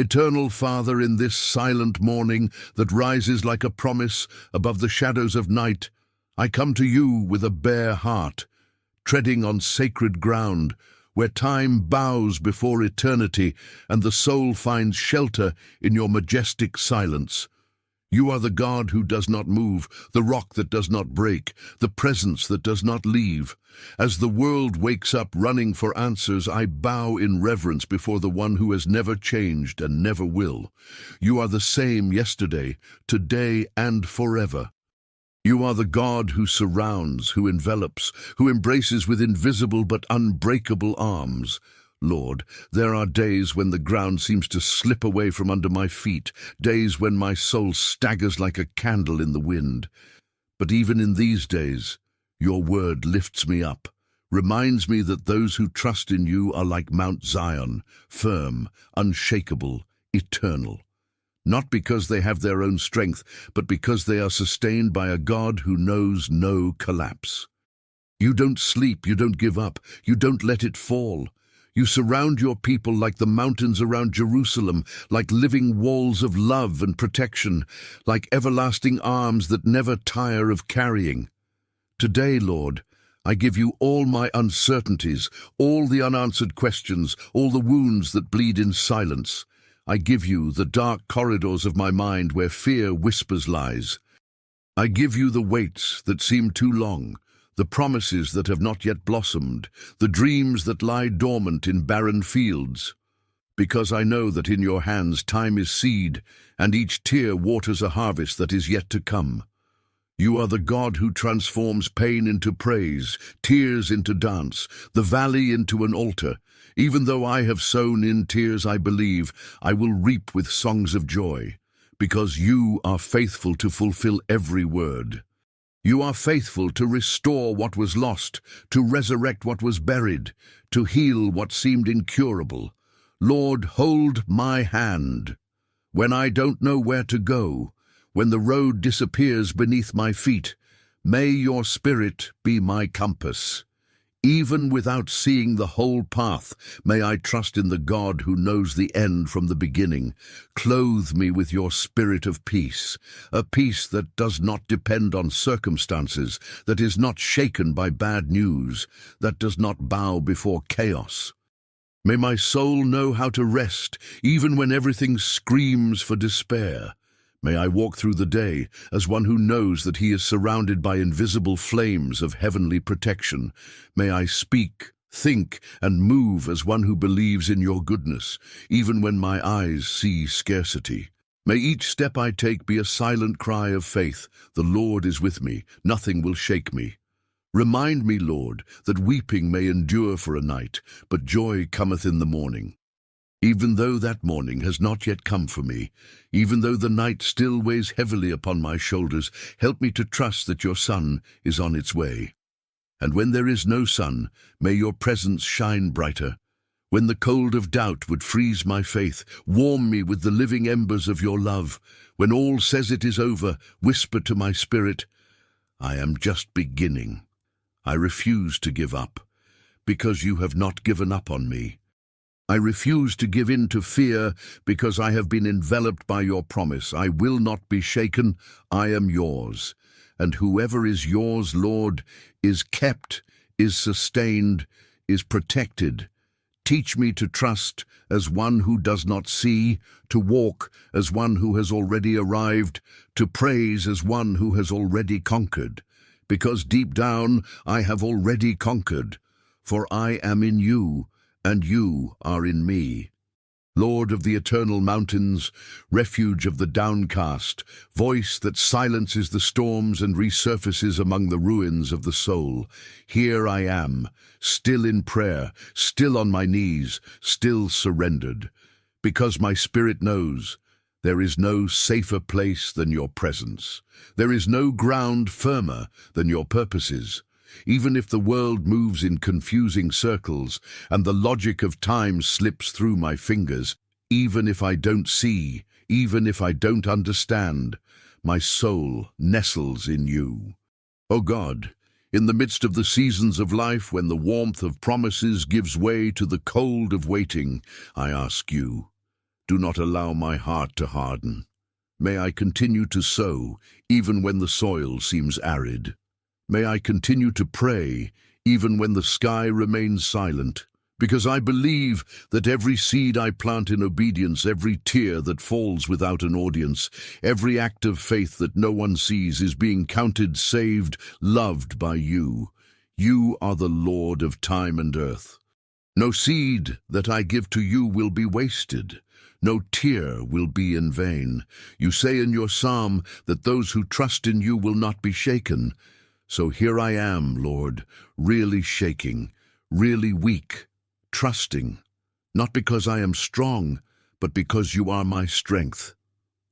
Eternal Father, in this silent morning that rises like a promise above the shadows of night, I come to you with a bare heart, treading on sacred ground, where time bows before eternity and the soul finds shelter in your majestic silence. You are the God who does not move, the rock that does not break, the presence that does not leave. As the world wakes up running for answers, I bow in reverence before the one who has never changed and never will. You are the same yesterday, today, and forever. You are the God who surrounds, who envelops, who embraces with invisible but unbreakable arms. Lord, there are days when the ground seems to slip away from under my feet, days when my soul staggers like a candle in the wind. But even in these days, your word lifts me up, reminds me that those who trust in you are like Mount Zion, firm, unshakable, eternal. Not because they have their own strength, but because they are sustained by a God who knows no collapse. You don't sleep, you don't give up, you don't let it fall. You surround your people like the mountains around Jerusalem, like living walls of love and protection, like everlasting arms that never tire of carrying. Today, Lord, I give you all my uncertainties, all the unanswered questions, all the wounds that bleed in silence. I give you the dark corridors of my mind where fear whispers lies. I give you the waits that seem too long, the promises that have not yet blossomed, the dreams that lie dormant in barren fields. Because I know that in your hands time is seed, and each tear waters a harvest that is yet to come. You are the God who transforms pain into praise, tears into dance, the valley into an altar. Even though I have sown in tears, I believe I will reap with songs of joy, because you are faithful to fulfill every word. You are faithful to restore what was lost, to resurrect what was buried, to heal what seemed incurable. Lord, hold my hand. When I don't know where to go, when the road disappears beneath my feet, may your Spirit be my compass. Even without seeing the whole path, may I trust in the God who knows the end from the beginning. Clothe me with your spirit of peace, a peace that does not depend on circumstances, that is not shaken by bad news, that does not bow before chaos. May my soul know how to rest, even when everything screams for despair. May I walk through the day as one who knows that he is surrounded by invisible flames of heavenly protection. May I speak, think, and move as one who believes in your goodness, even when my eyes see scarcity. May each step I take be a silent cry of faith. The Lord is with me, nothing will shake me. Remind me, Lord, that weeping may endure for a night, but joy cometh in the morning. Even though that morning has not yet come for me, even though the night still weighs heavily upon my shoulders, help me to trust that your sun is on its way. And when there is no sun, may your presence shine brighter. When the cold of doubt would freeze my faith, warm me with the living embers of your love. When all says it is over, whisper to my spirit, I am just beginning. I refuse to give up, because you have not given up on me. I refuse to give in to fear, because I have been enveloped by your promise. I will not be shaken. I am yours. And whoever is yours, Lord, is kept, is sustained, is protected. Teach me to trust as one who does not see, to walk as one who has already arrived, to praise as one who has already conquered. Because deep down I have already conquered, for I am in you, and you are in me. Lord of the eternal mountains, refuge of the downcast, voice that silences the storms and resurfaces among the ruins of the soul, here I am, still in prayer, still on my knees, still surrendered, because my spirit knows there is no safer place than your presence. There is no ground firmer than your purposes. Even if the world moves in confusing circles and the logic of time slips through my fingers, even if I don't see, even if I don't understand, my soul nestles in you. O God, in the midst of the seasons of life when the warmth of promises gives way to the cold of waiting, I ask you do not allow my heart to harden. May I continue to sow, even when the soil seems arid. May I continue to pray, even when the sky remains silent, because I believe that every seed I plant in obedience, every tear that falls without an audience, every act of faith that no one sees is being counted, saved, loved by you. You are the Lord of time and earth. No seed that I give to you will be wasted. No tear will be in vain. You say in your psalm that those who trust in you will not be shaken. So here I am, Lord, really shaking, really weak, trusting, not because I am strong, but because you are my strength.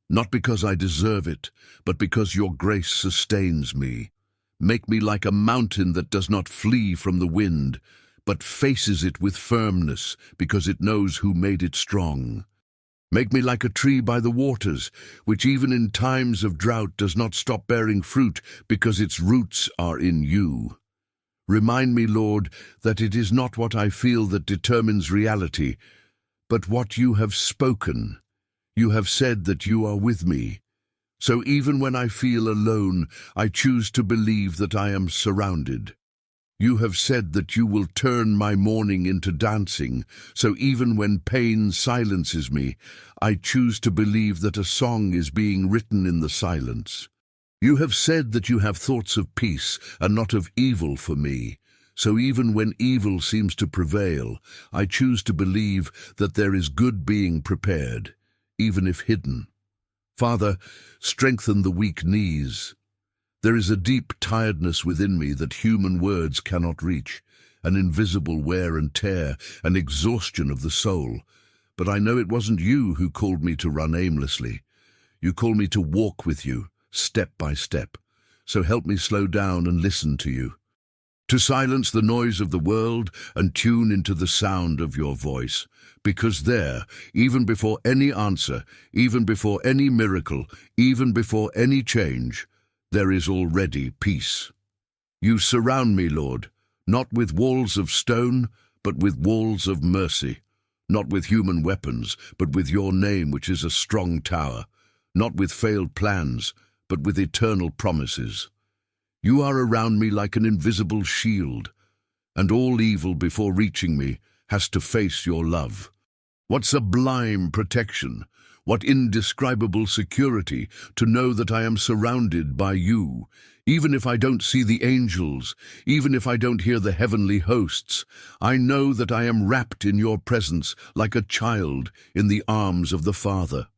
Not because I deserve it, but because your grace sustains me. Make me like a mountain that does not flee from the wind, but faces it with firmness because it knows who made it strong. Make me like a tree by the waters, which even in times of drought does not stop bearing fruit because its roots are in you. Remind me, Lord, that it is not what I feel that determines reality, but what you have spoken. You have said that you are with me. So even when I feel alone, I choose to believe that I am surrounded. You have said that you will turn my mourning into dancing, so even when pain silences me, I choose to believe that a song is being written in the silence. You have said that you have thoughts of peace and not of evil for me, so even when evil seems to prevail, I choose to believe that there is good being prepared, even if hidden. Father, strengthen the weak knees. There is a deep tiredness within me that human words cannot reach, an invisible wear and tear, an exhaustion of the soul. But I know it wasn't you who called me to run aimlessly. You call me to walk with you, step by step. So help me slow down and listen to you. To silence the noise of the world and tune into the sound of your voice. Because there, even before any answer, even before any miracle, even before any change, there is already peace. You surround me, Lord, not with walls of stone, but with walls of mercy, not with human weapons, but with your name, which is a strong tower, not with failed plans, but with eternal promises. You are around me like an invisible shield, and all evil before reaching me has to face your love. What sublime protection! What indescribable security to know that I am surrounded by you, even if I don't see the angels, even if I don't hear the heavenly hosts. I know that I am wrapped in your presence like a child in the arms of the Father.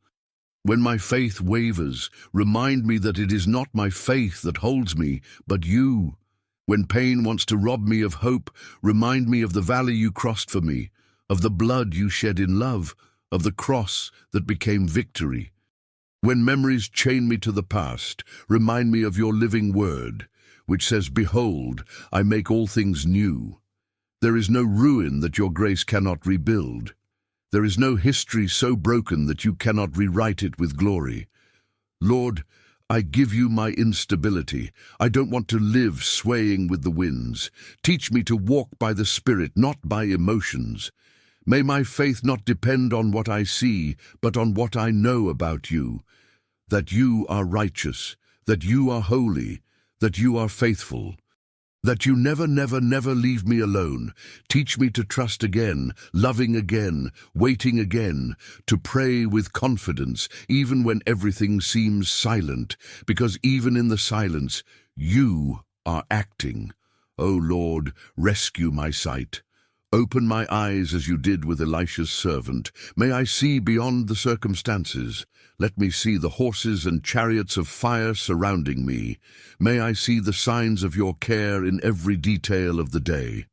When my faith wavers, remind me that it is not my faith that holds me, but you. When pain wants to rob me of hope, remind me of the valley you crossed for me, of the blood you shed in love, of the cross that became victory. When memories chain me to the past, remind me of your living word, which says, "Behold, I make all things new." There is no ruin that your grace cannot rebuild. There is no history so broken that you cannot rewrite it with glory. Lord, I give you my instability. I don't want to live swaying with the winds. Teach me to walk by the Spirit, not by emotions. May my faith not depend on what I see, but on what I know about you. That you are righteous, that you are holy, that you are faithful. That you never, never, never leave me alone. Teach me to trust again, loving again, waiting again, to pray with confidence, even when everything seems silent, because even in the silence, you are acting. O Lord, rescue my sight. Open my eyes as you did with Elisha's servant. May I see beyond the circumstances. Let me see the horses and chariots of fire surrounding me. May I see the signs of your care in every detail of the day.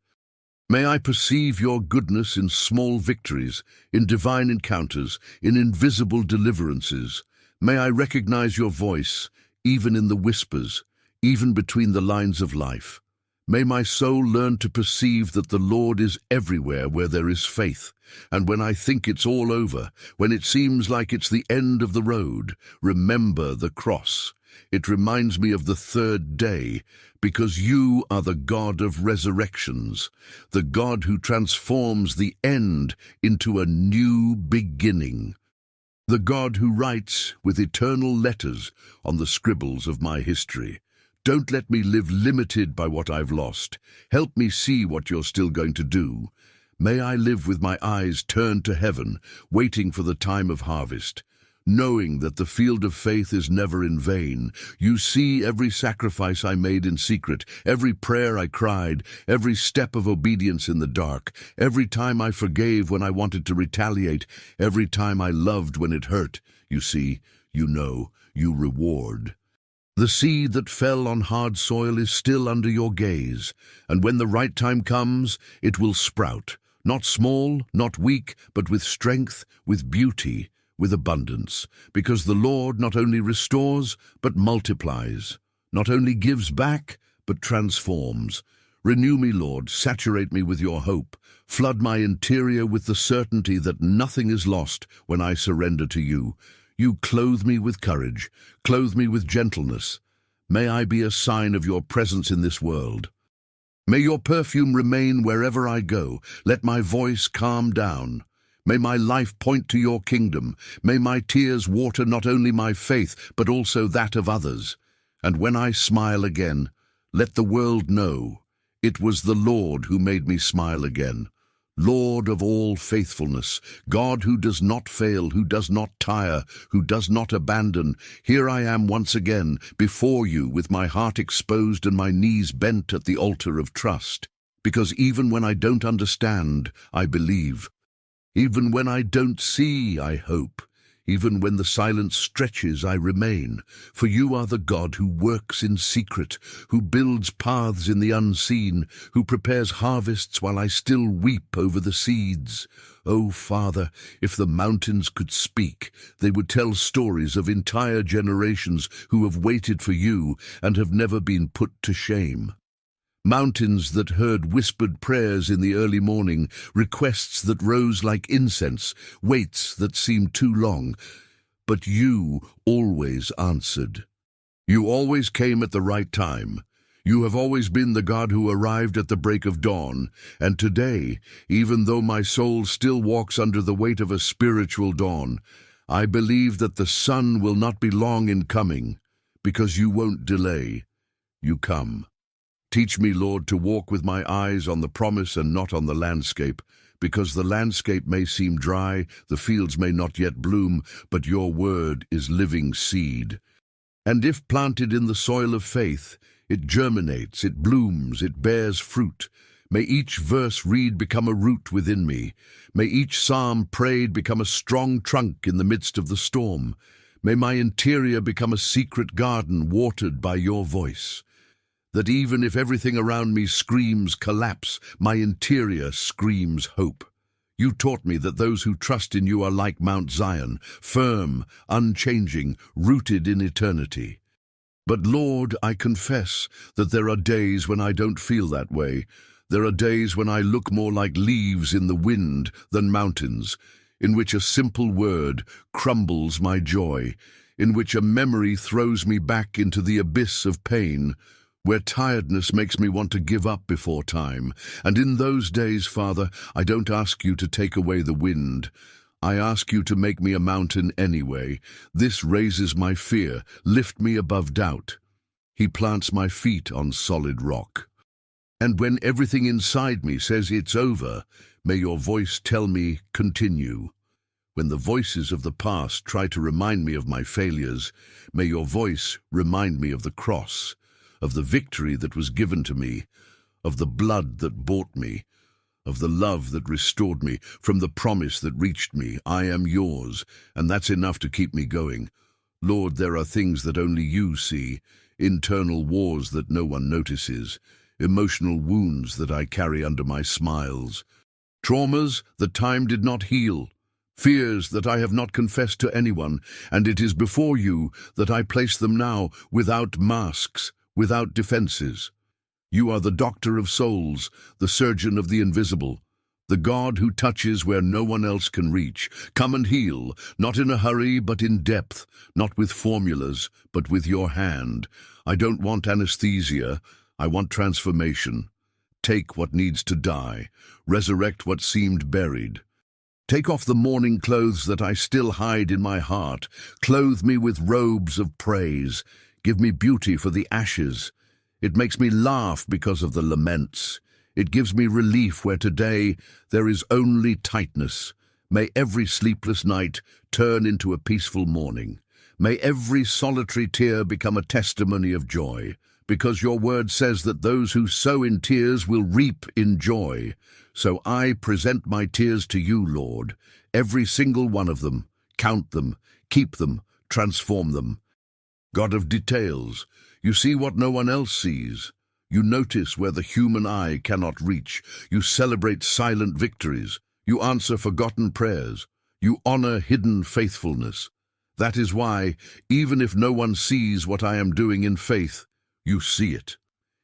May I perceive your goodness in small victories, in divine encounters, in invisible deliverances. May I recognize your voice, even in the whispers, even between the lines of life. May my soul learn to perceive that the Lord is everywhere where there is faith, and when I think it's all over, when it seems like it's the end of the road, remember the cross. It reminds me of the third day, because you are the God of resurrections, the God who transforms the end into a new beginning. the God who writes with eternal letters on the scribbles of my history. Don't let me live limited by what I've lost. Help me see what you're still going to do. May I live with my eyes turned to heaven, waiting for the time of harvest, knowing that the field of faith is never in vain. You see every sacrifice I made in secret, every prayer I cried, every step of obedience in the dark, every time I forgave when I wanted to retaliate, every time I loved when it hurt. You see, you know, you reward. The seed that fell on hard soil is still under your gaze, and when the right time comes, it will sprout, not small, not weak, but with strength, with beauty, with abundance, because the Lord not only restores, but multiplies, not only gives back, but transforms. Renew me, Lord, saturate me with your hope, flood my interior with the certainty that nothing is lost when I surrender to you. You clothe me with courage, clothe me with gentleness. May I be a sign of your presence in this world. May your perfume remain wherever I go. Let my voice calm down. May my life point to your kingdom. May my tears water not only my faith, but also that of others. And when I smile again, let the world know it was the Lord who made me smile again. Lord of all faithfulness, God who does not fail, who does not tire, who does not abandon, here I am once again before you with my heart exposed and my knees bent at the altar of trust. Because even when I don't understand, I believe. Even when I don't see, I hope. Even when the silence stretches, I remain. For you are the God who works in secret, who builds paths in the unseen, who prepares harvests while I still weep over the seeds. Oh, Father, if the mountains could speak, they would tell stories of entire generations who have waited for you and have never been put to shame. Mountains that heard whispered prayers in the early morning, requests that rose like incense, waits that seemed too long. But you always answered. You always came at the right time. You have always been the God who arrived at the break of dawn. And today, even though my soul still walks under the weight of a spiritual dawn, I believe that the sun will not be long in coming, because you won't delay. You come. Teach me, Lord, to walk with my eyes on the promise and not on the landscape, because the landscape may seem dry, the fields may not yet bloom, but your word is living seed. And if planted in the soil of faith, it germinates, it blooms, it bears fruit. May each verse read become a root within me. May each psalm prayed become a strong trunk in the midst of the storm. May my interior become a secret garden watered by your voice. That even if everything around me screams collapse, my interior screams hope. You taught me that those who trust in you are like Mount Zion, firm, unchanging, rooted in eternity. But Lord, I confess that there are days when I don't feel that way. There are days when I look more like leaves in the wind than mountains, in which a simple word crumbles my joy, in which a memory throws me back into the abyss of pain, where tiredness makes me want to give up before time. And in those days, Father, I don't ask you to take away the wind. I ask you to make me a mountain anyway. This raises my fear, lift me above doubt. He plants my feet on solid rock. And when everything inside me says it's over, may your voice tell me, continue. When the voices of the past try to remind me of my failures, may your voice remind me of the cross, of the victory that was given to me, of the blood that bought me, of the love that restored me, from the promise that reached me. I am yours, and that's enough to keep me going. Lord, there are things that only you see, internal wars that no one notices, emotional wounds that I carry under my smiles, traumas that time did not heal, fears that I have not confessed to anyone, and it is before you that I place them now, without masks, without defenses. You are the doctor of souls, the surgeon of the invisible, the God who touches where no one else can reach. Come and heal, not in a hurry, but in depth, not with formulas, but with your hand. I don't want anesthesia, I want transformation. Take what needs to die, resurrect what seemed buried. Take off the mourning clothes that I still hide in my heart. Clothe me with robes of praise. Give me beauty for the ashes. It makes me laugh because of the laments. It gives me relief where today there is only tightness. May every sleepless night turn into a peaceful morning. May every solitary tear become a testimony of joy, because your word says that those who sow in tears will reap in joy. So I present my tears to you, Lord, every single one of them. Count them, keep them, transform them. God of details, you see what no one else sees. You notice where the human eye cannot reach. You celebrate silent victories. You answer forgotten prayers. You honor hidden faithfulness. That is why, even if no one sees what I am doing in faith, you see it.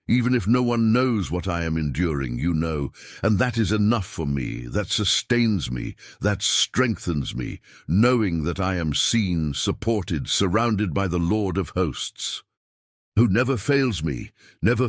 Even if no one knows what I am enduring, you know, and that is enough for me, that sustains me, that strengthens me, knowing that I am seen, supported, surrounded by the Lord of hosts, who never fails me, never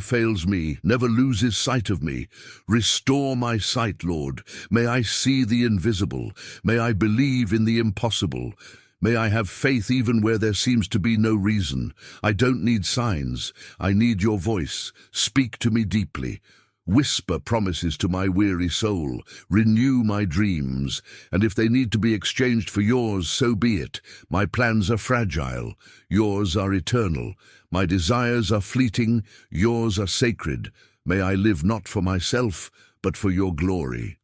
loses sight of me. Restore my sight, Lord. May I see the invisible. May I believe in the impossible. May I have faith even where there seems to be no reason. I don't need signs. I need your voice. Speak to me deeply. Whisper promises to my weary soul. Renew my dreams. And if they need to be exchanged for yours, so be it. My plans are fragile. Yours are eternal. My desires are fleeting. Yours are sacred. May I live not for myself, but for your glory.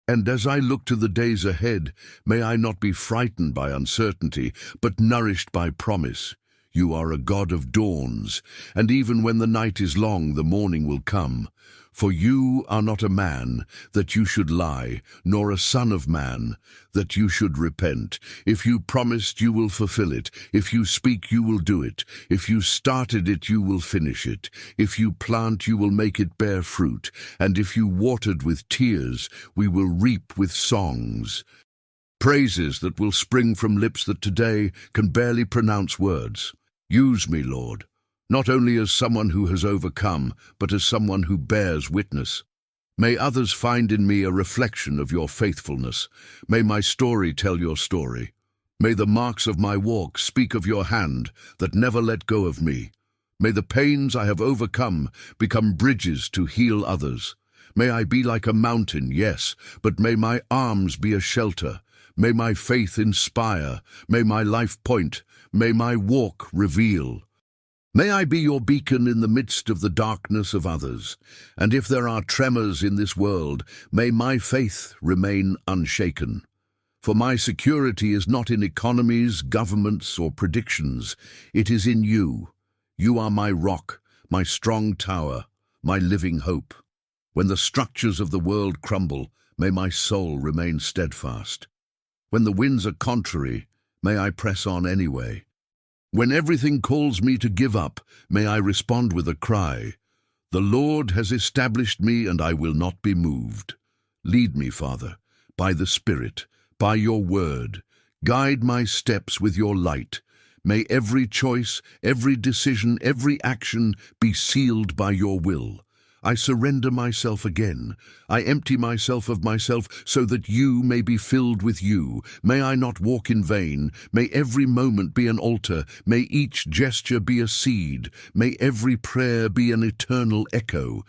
And as I look to the days ahead, may I not be frightened by uncertainty, but nourished by promise. You are a God of dawns, and even when the night is long, the morning will come. For you are not a man, that you should lie, nor a son of man, that you should repent. If you promised, you will fulfill it. If you speak, you will do it. If you started it, you will finish it. If you plant, you will make it bear fruit. And if you watered with tears, we will reap with songs. Praises that will spring from lips that today can barely pronounce words. Use me, Lord, not only as someone who has overcome, but as someone who bears witness. May others find in me a reflection of your faithfulness. May my story tell your story. May the marks of my walk speak of your hand that never let go of me. May the pains I have overcome become bridges to heal others. May I be like a mountain, yes, but may my arms be a shelter. May my faith inspire. May my life point. May my walk reveal. May I be your beacon in the midst of the darkness of others. And if there are tremors in this world, may my faith remain unshaken. For my security is not in economies, governments, or predictions. It is in you. You are my rock, my strong tower, my living hope. When the structures of the world crumble, may my soul remain steadfast. When the winds are contrary, may I press on anyway. When everything calls me to give up, may I respond with a cry. The Lord has established me, and I will not be moved. Lead me, Father, by the Spirit, by your word. Guide my steps with your light. May every choice, every decision, every action be sealed by your will. I surrender myself again. I empty myself of myself so that you may be filled with you. May I not walk in vain. May every moment be an altar. May each gesture be a seed. May every prayer be an eternal echo.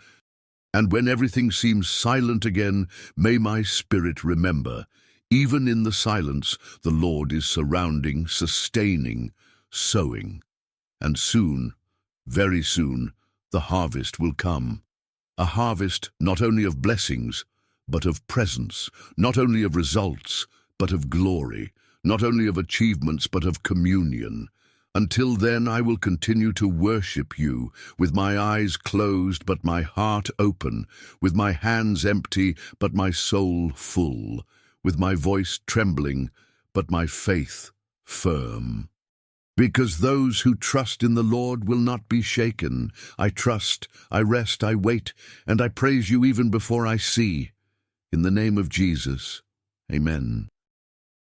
And when everything seems silent again, may my spirit remember. Even in the silence, the Lord is surrounding, sustaining, sowing. And soon, very soon, the harvest will come. A harvest not only of blessings, but of presence, not only of results, but of glory, not only of achievements, but of communion. Until then, I will continue to worship you, with my eyes closed, but my heart open, with my hands empty, but my soul full, with my voice trembling, but my faith firm. Because those who trust in the Lord will not be shaken. I trust, I rest, I wait, and I praise you even before I see. In the name of Jesus, amen.